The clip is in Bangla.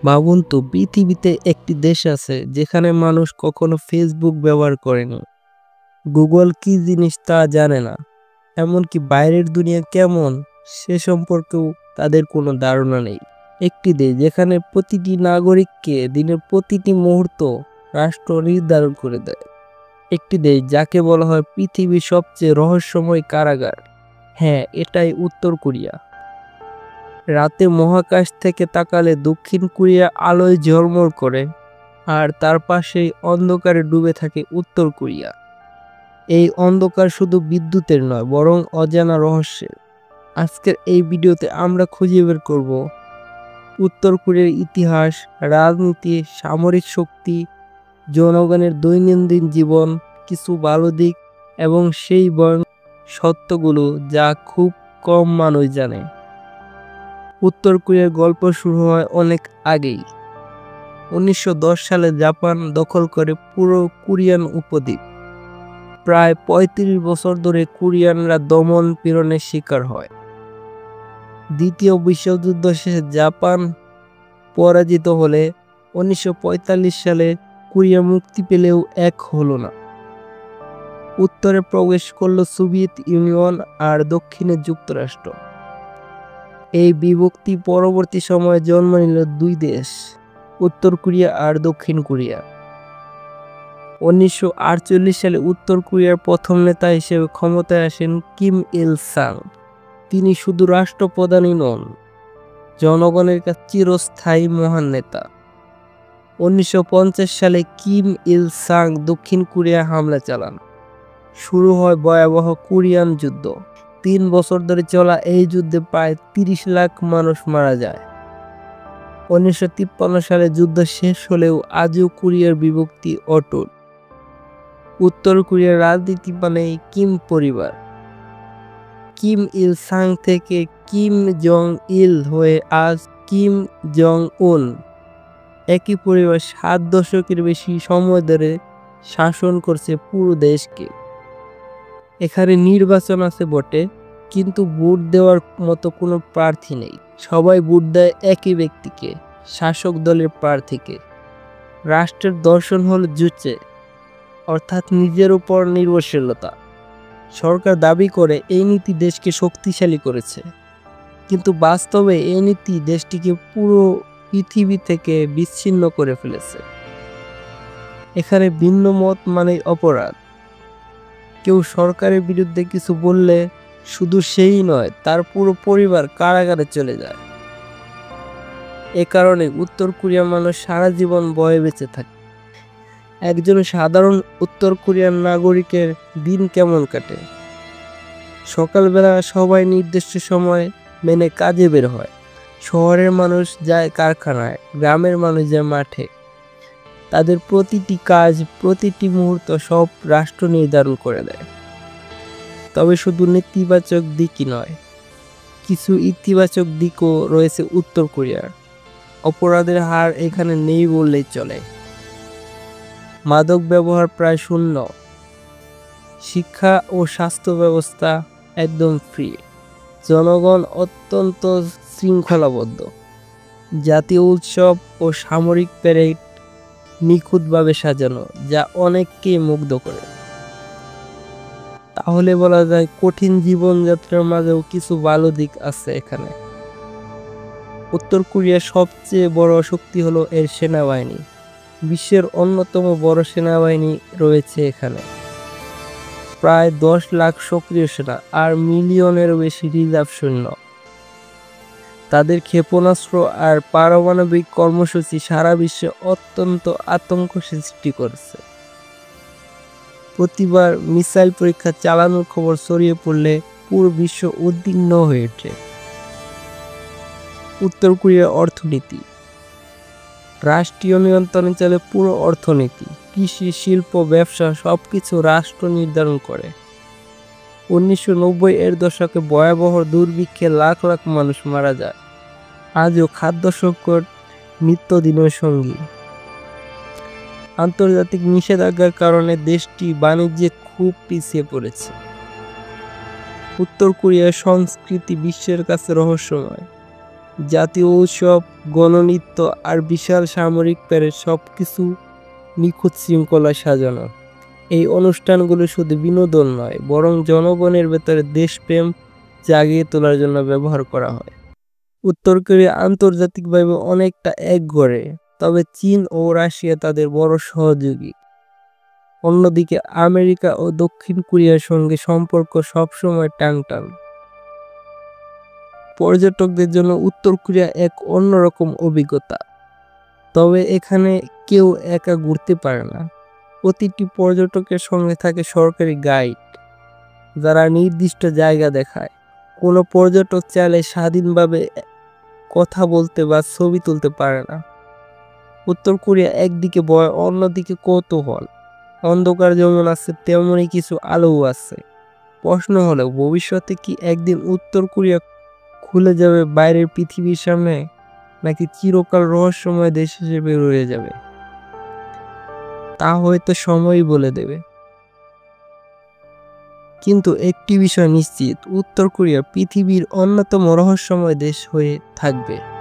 ভাবুন তো, পৃথিবীতে একটি দেশ আছে যেখানে মানুষ কখনো ফেসবুক ব্যবহার করেনি, গুগল কি জিনিস তা জানে না, এমনকি বাইরের দুনিয়া কেমন সে সম্পর্কেও তাদের কোনো ধারণা নেই। একটি দেশ যেখানে প্রতিটি নাগরিককে দিনের প্রতিটি মুহূর্ত রাষ্ট্র নির্ধারণ করে দেয়। একটি দেশ যাকে বলা হয় পৃথিবীর সবচেয়ে রহস্যময় কারাগার। হ্যাঁ, এটাই উত্তর কোরিয়া। রাতে মহাকাশ থেকে তাকালে দক্ষিণ কোরিয়া আলোয় ঝলমল করে, আর তার পাশেই অন্ধকারে ডুবে থাকে উত্তর কোরিয়া। এই অন্ধকার শুধু বিদ্যুতের নয়, বরং অজানা রহস্যের। আজকের এই ভিডিওতে আমরা খুঁজে বের করব উত্তর কোরিয়ার ইতিহাস, রাজনীতি, সামরিক শক্তি, জনগণের দৈনন্দিন জীবন, কিছু ভালো দিক এবং সেই ভয়ঙ্কর সত্যগুলো যা খুব কম মানুষ জানে। উত্তর কোরিয়ার গল্প শুরু হয় অনেক আগেই। 1910 সালে জাপান দখল করে পুরো কোরিয়ান উপদ্বীপ। প্রায় 35 বছর ধরে কোরিয়ানরা দমন পীড়নের শিকার হয়। দ্বিতীয় বিশ্বযুদ্ধ শেষে জাপান পরাজিত হলে 1945 সালে কোরিয়া মুক্তি পেলেও এক হলো না। উত্তরে প্রবেশ করলো সোভিয়েত ইউনিয়ন আর দক্ষিণে যুক্তরাষ্ট্র। এই বিভক্তি পরবর্তী সময়ে জন্ম নিল দুই দেশ, উত্তর কোরিয়া আর দক্ষিণ কোরিয়া। 1948 সালে উত্তর কোরিয়ার প্রথম নেতা হিসেবে ক্ষমতায় আসেন কিম ইল সাং। তিনি শুধু রাষ্ট্রপ্রধানই নন, জনগণের কাছে চিরস্থায়ী মহান নেতা। 1950 সালে কিম ইল সাং দক্ষিণ কোরিয়া হামলা চালান। শুরু হয় ভয়াবহ কোরিয়ান যুদ্ধ। 3 বছর ধরে চলা এই যুদ্ধে প্রায় 30 লাখ মানুষ মারা যায়। 1953 সালে যুদ্ধ শেষ হলেও আজও কোরিয়ার বিভক্তি অটুট। উত্তর কোরিয়ার রাজনীতি মানেই কিম পরিবার। কিম ইল সাং থেকে কিম জং ইল হয়ে আজ কিম জং উন। একই পরিবার 7 দশকের বেশি সময় ধরে শাসন করছে পুরো দেশকে। এখানে নির্বাচন আছে বটে, কিন্তু ভোট দেওয়ার মতো কোনো প্রার্থী নেই। সবাই ভোট দেয় একই ব্যক্তিকে, শাসক দলের প্রার্থীকে। রাষ্ট্রের দর্শন হল জুচে, অর্থাৎ নিজের উপর নির্ভরশীলতা। সরকার দাবি করে এই নীতি দেশকে শক্তিশালী করেছে, কিন্তু বাস্তবে এই নীতি দেশটিকে পুরো পৃথিবী থেকে বিচ্ছিন্ন করে ফেলেছে। এখানে ভিন্ন মত মানেই অপরাধ। কেউ সরকারের বিরুদ্ধে কিছু বললে শুধু সেই নয়, তার পুরো পরিবার কারাগারে চলে যায়। এ কারণে উত্তর কোরিয়ার মানুষ সারা জীবন ভয়ে বেঁচে থাকে। একজন সাধারণ উত্তর কোরিয়ার নাগরিকের দিন কেমন কাটে? সকালবেলা সবাই নির্দিষ্ট সময় মেনে কাজে বের হয়। শহরের মানুষ যায় কারখানায়, গ্রামের মানুষ যায় মাঠে। তাদের প্রতিটি কাজ, প্রতিটি মুহূর্ত সব রাষ্ট্র নির্ধারণ করে দেয়। তবে শুধু নেতিবাচক দিকই নয়, কিছু ইতিবাচক দিকও রয়েছে উত্তর কোরিয়ার। অপরাধের হার এখানে নেই বললেই চলে। মাদক ব্যবহার প্রায় শূন্য। শিক্ষা ও স্বাস্থ্য ব্যবস্থা একদম ফ্রি। জনগণ অত্যন্ত শৃঙ্খলাবদ্ধ। জাতীয় উৎসব ও সামরিক প্যারেড নিখুঁতভাবে সাজানো, যা অনেককে মুগ্ধ করে। তাহলে বলা যায় কঠিন জীবনযাত্রার মাঝেও কিছু ভালো দিক আছে এখানে। উত্তর কোরিয়ার সবচেয়ে বড় শক্তি হলো এর সেনাবাহিনী। বিশ্বের অন্যতম বড় সেনাবাহিনী রয়েছে এখানে। প্রায় 10 লাখ সক্রিয় সেনা আর মিলিয়নেরও বেশি রিজার্ভ সৈন্য। তাদের ক্ষেপণাস্ত্র আর পারমাণবিক কর্মসূচি সারা বিশ্বে অত্যন্ত আতঙ্ক সৃষ্টি করেছে। প্রতিবার মিসাইল পরীক্ষা চালানোর খবর ছড়িয়ে পড়লে পুরো বিশ্ব উদ্বিগ্ন হয়ে ওঠে। উত্তর কোরিয়ার অর্থনীতি। রাষ্ট্রীয় নিয়ন্ত্রণে চলে পুরো অর্থনীতি। কৃষি, শিল্প, ব্যবসা সবকিছু রাষ্ট্র নির্ধারণ করে। 1990 এর দশকে ভয়াবহ দুর্ভিক্ষে লাখ লাখ মানুষ মারা যায়। আজও খাদ্য সংকট নিত্যদিনের সঙ্গী। আন্তর্জাতিক নিষেধাজ্ঞার কারণে দেশটি বাণিজ্যে খুব পিছিয়ে পড়েছে। উত্তর কোরিয়ার সংস্কৃতি বিশ্বের কাছে রহস্যময়। জাতীয় উৎসব, গণনৃত্য আর বিশাল সামরিক প্যারেড সবকিছু নিখুঁত শৃঙ্খলায় সাজানো। এই অনুষ্ঠানগুলো শুধু বিনোদন নয়, বরং জনগণের ভেতরে দেশপ্রেম জাগিয়ে তোলার জন্য ব্যবহার করা হয়। উত্তর কোরিয়া আন্তর্জাতিকভাবে অনেকটা একঘরে, তবে চীন ও রাশিয়া তাদের বড় সহযোগী। অন্যদিকে আমেরিকা ও দক্ষিণ কোরিয়ার সঙ্গে সম্পর্ক সবসময় টানটান। পর্যটকদের জন্য উত্তর কোরিয়া এক অন্যরকম অভিজ্ঞতা। তবে এখানে কেউ একা ঘুরতে পারে না। প্রতিটি পর্যটকের সঙ্গে থাকে সরকারি গাইড, যারা নির্দিষ্ট জায়গা দেখায়। কোনো পর্যটক চাইলে স্বাধীনভাবে কথা বলতে বা ছবি তুলতে পারে না। উত্তর কোরিয়া একদিকে ভয়, অন্যদিকে কৌতূহল। অন্ধকার যেমন আছে, তেমনই কিছু আলোও আছে। প্রশ্ন হলো, ভবিষ্যতে কি একদিন উত্তর কোরিয়া খুলে যাবে বাইরের পৃথিবীর সামনে, নাকি চিরকাল রহস্যময় দেশ হিসেবে রয়ে যাবে? তা হয়তো সময়ই বলে দেবে। কিন্তু একটি বিষয় নিশ্চিত, উত্তর কোরিয়া পৃথিবীর অন্যতম রহস্যময় দেশ হয়ে থাকবে।